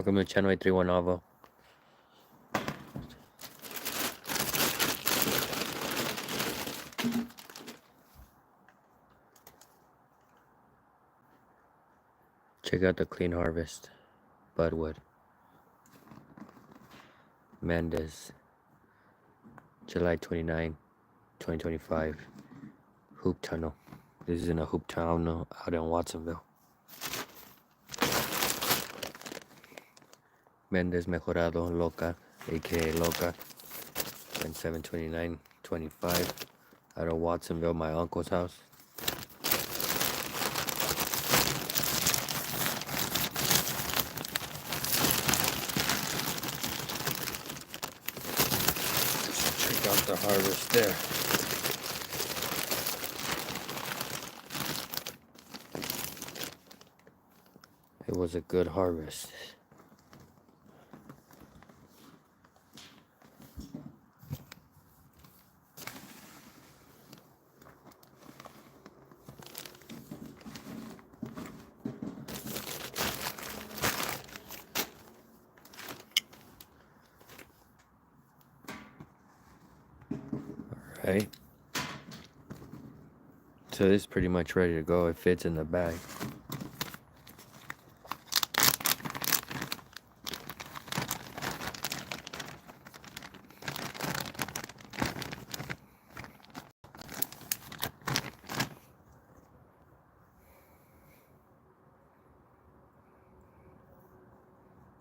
Welcome to the channel 831 Avo. Check out the clean harvest. Budwood. Mendez. July 29, 2025. Hoop tunnel. This is in a hoop tunnel out in Watsonville. Mendez Mejorado Loca, aka Loca. And 7/29/25 out of Watsonville, my uncle's house. Check out the harvest there. It was a good harvest. Right, so this is pretty much ready to go. It fits in the bag.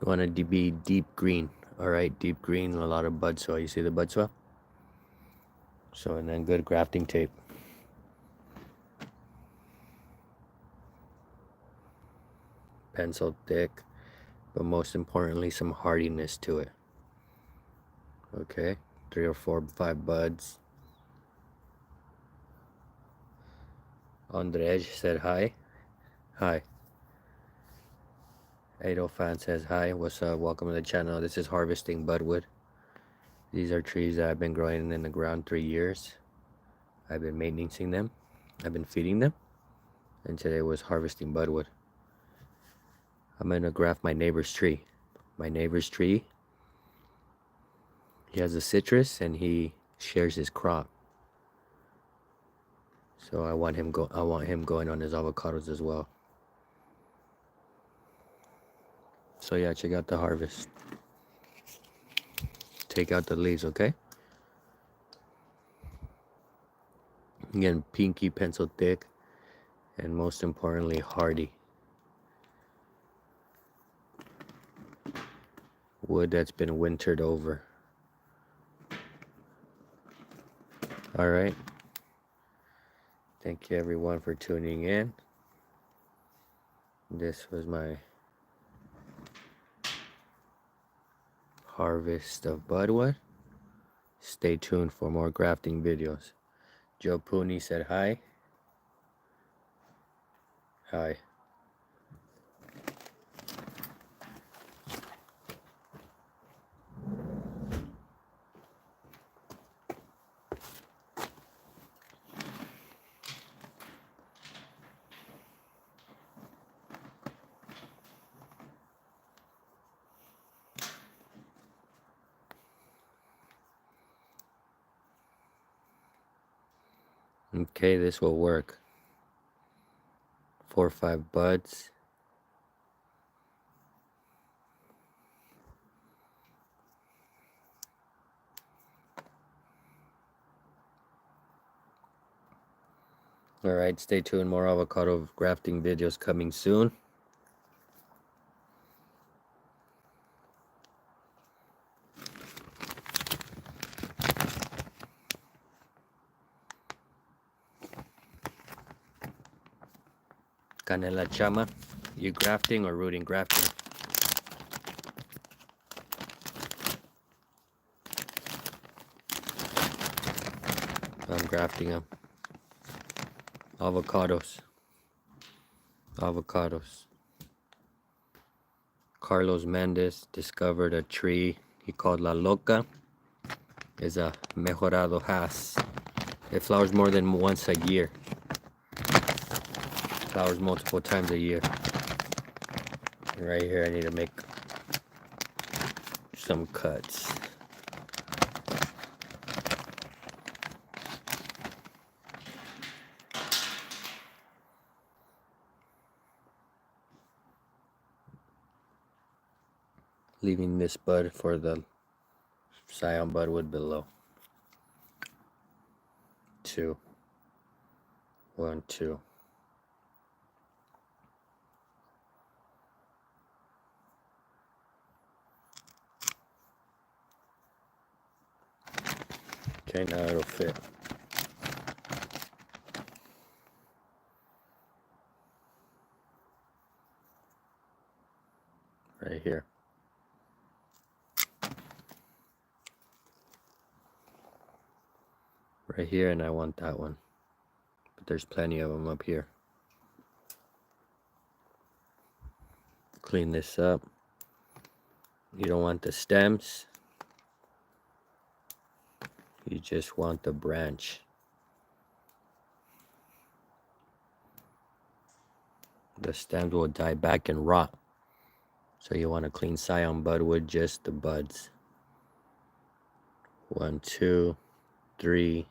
You want it to be deep green. All right, deep green, a lot of bud swell. You see the bud swell? So, and then good grafting tape. Pencil thick, but most importantly, some hardiness to it. Okay, 3 or 4, 5 buds. Andrej said hi. Hi. 80 fan says hi. What's up? Welcome to the channel. This is harvesting budwood. These are trees that I've been growing in the ground 3 years. I've been maintaining them. I've been feeding them. And today was harvesting budwood. I'm going to graft my neighbor's tree. My neighbor's tree, he has a citrus and he shares his crop. So I want him going on his avocados as well. So yeah, check out the harvest. Take out the leaves, okay? Again, pinky, pencil thick, and most importantly, hardy. Wood that's been wintered over. All right. Thank you everyone for tuning in. This was my harvest of budwood. Stay tuned for more grafting videos. Joe Pooney said hi. Hi. Okay, this will work. 4 or 5 buds. All right, stay tuned. More avocado grafting videos coming soon. Canela Chama, you grafting or rooting grafting? I'm grafting them. Avocados. Avocados. Carlos Mendez discovered a tree he called La Loca. It's a Mejorado Hass. It flowers more than once a year. Flowers multiple times a year. And right here I need to make some cuts. Leaving this bud for the Scion Budwood below. 2, 1, 2. Okay, now it'll fit. Right here. Right here, and I want that one. But there's plenty of them up here. Clean this up. You don't want the stems. You just want the branch. The stems will die back and rot. So you want to clean Scion Budwood, just the buds. 1, 2, 3.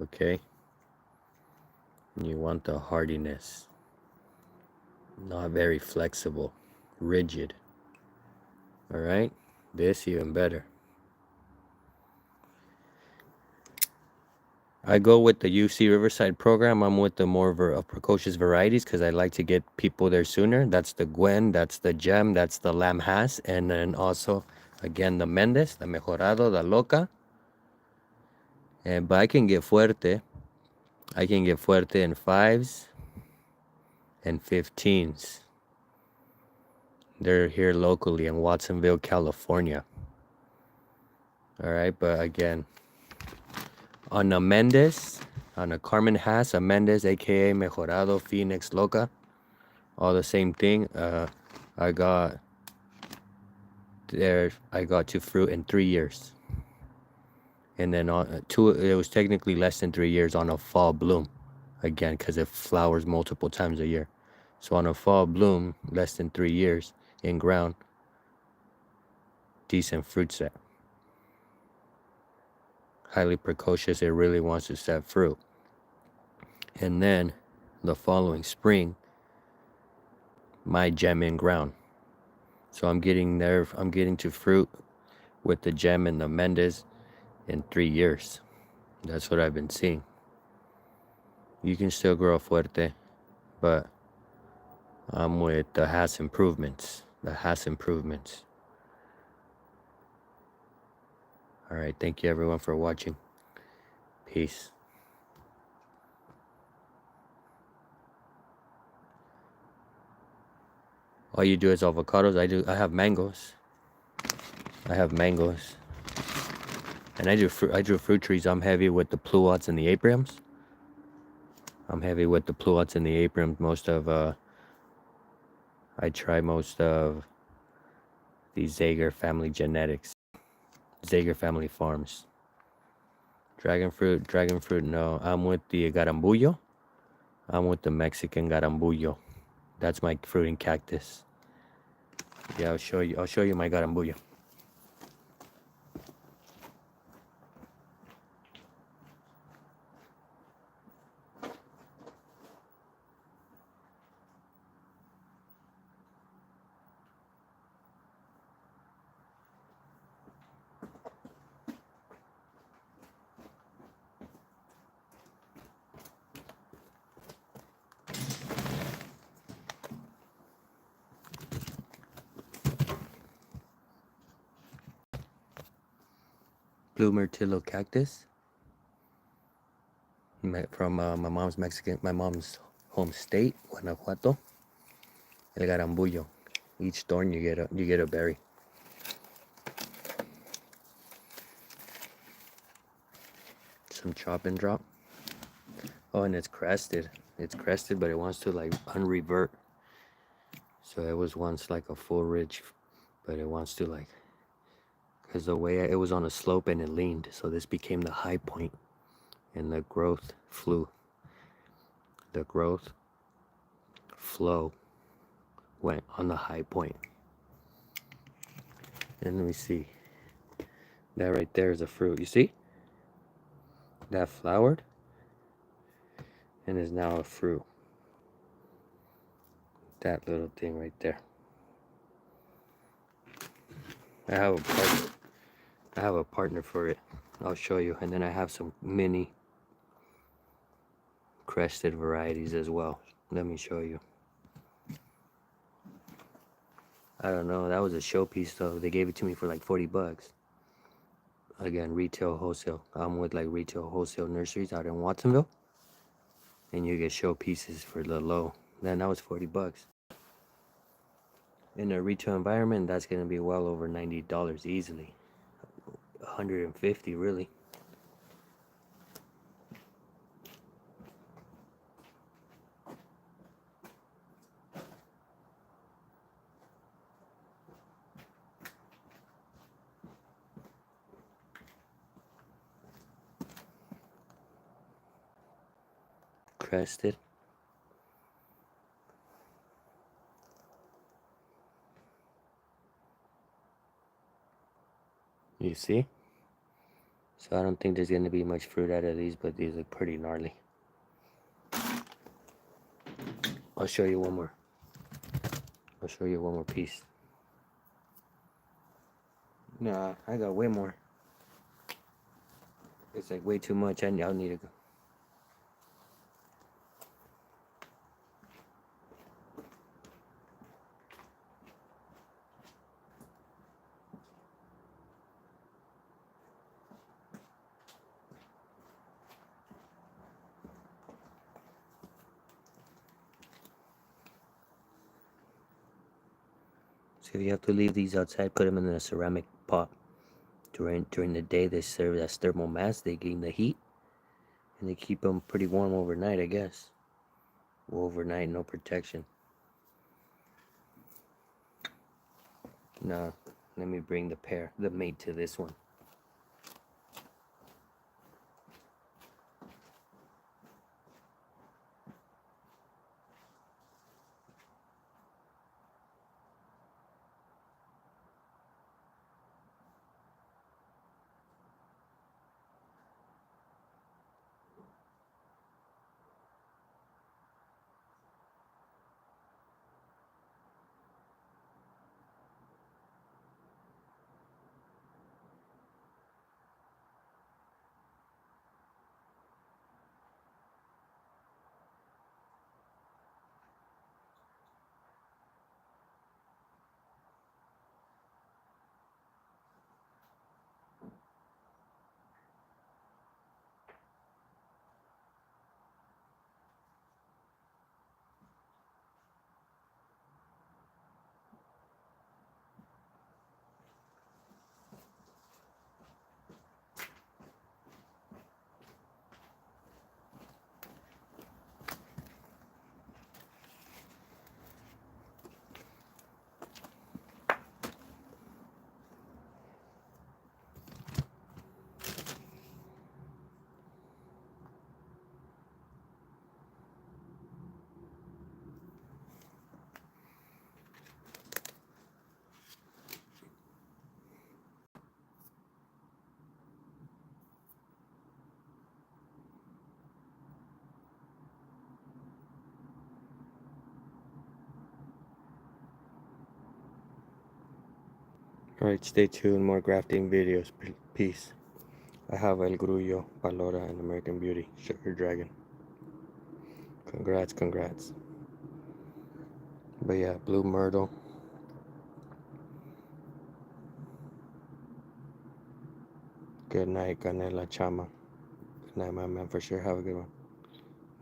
Okay. And you want the hardiness. Not very flexible. Rigid. Alright? This even better. I go with the UC Riverside program. I'm with the more precocious varieties because I like to get people there sooner. That's the Gwen, that's the Gem, that's the Lamb Hass, and then also, again, the Mendes, the Mejorado, the Loca. But I can get Fuerte. I can get Fuerte in 5s and 15s. They're here locally in Watsonville, California. Alright, but again, on a Mendes, on a Carmen Hass, a Mendes, aka Mejorado, Phoenix, Loca, all the same thing. I got to fruit in 3 years, and then on 2, it was technically less than 3 years on a fall bloom, again because it flowers multiple times a year. So on a fall bloom, less than 3 years in ground, decent fruit set. Highly precocious, it really wants to set fruit. And then the following spring, my Gem in ground. So I'm getting to fruit with the Gem and the Mendes in 3 years. That's what I've been seeing. You can still grow Fuerte, but I'm with the Hass improvements. Alright, thank you everyone for watching. Peace. All you do is avocados. I have mangoes. And I do fruit trees. I'm heavy with the pluots and the apriums. I try most of the Zager family genetics. Zager family farms. Dragon fruit, no. I'm with the garambullo. I'm with the Mexican garambullo. That's my fruiting cactus. Yeah, I'll show you my garambullo. Blue Myrtillo cactus from my mom's home state, Guanajuato. El garambullo. Each thorn you get a berry. Some chop and drop. Oh, and it's crested. But it wants to like unrevert. So it was once like a full ridge, but it wants to like, because the way it was on a slope and it leaned, so this became the high point, and the growth flow went on the high point. And let me see. That right there is a fruit. You see? That flowered and is now a fruit. That little thing right there. I have a partner. I have a partner for it. I'll show you. And then I have some mini crested varieties as well. Let me show you. I don't know. That was a showpiece though. They gave it to me for like 40 bucks. Again, retail wholesale. I'm with like retail wholesale nurseries out in Watsonville. And you get showpieces for the low. Then that was 40 bucks. In a retail environment, that's gonna be well over $90 easily. 150 really. Crested. You see? So I don't think there's gonna be much fruit out of these, but these look pretty gnarly. I'll show you one more. I'll show you one more piece. Nah, I got way more. It's like way too much. I'll need to go. So you have to leave these outside, put them in a ceramic pot. During the day, they serve as thermal mass. They gain the heat, and they keep them pretty warm overnight, I guess. Overnight, no protection. Now, let me bring the mate to this one. Alright, stay tuned. More grafting videos. Peace. I have El Grullo, Palora, and American Beauty, Sugar Dragon. Congrats, congrats. But yeah, Blue Myrtle. Good night, Canela Chama. Good night, my man, for sure. Have a good one.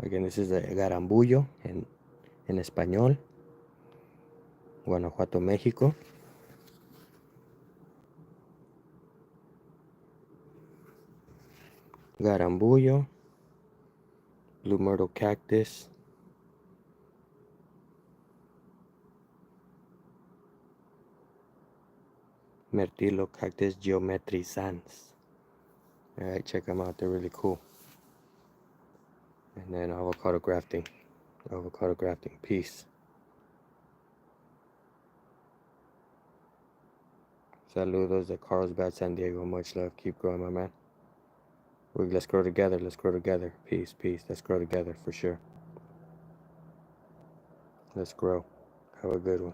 Again, this is the Garambullo en español. Guanajuato, México. Garambullo. Blue Myrtle Cactus. Mirtillo Cactus Geometry Sans. Alright, check them out. They're really cool. And then avocado grafting. Avocado grafting. Peace. Saludos de Carlsbad, San Diego. Much love. Keep growing, my man. Let's grow together. Let's grow together. Peace, peace. Let's grow together for sure. Let's grow. Have a good one.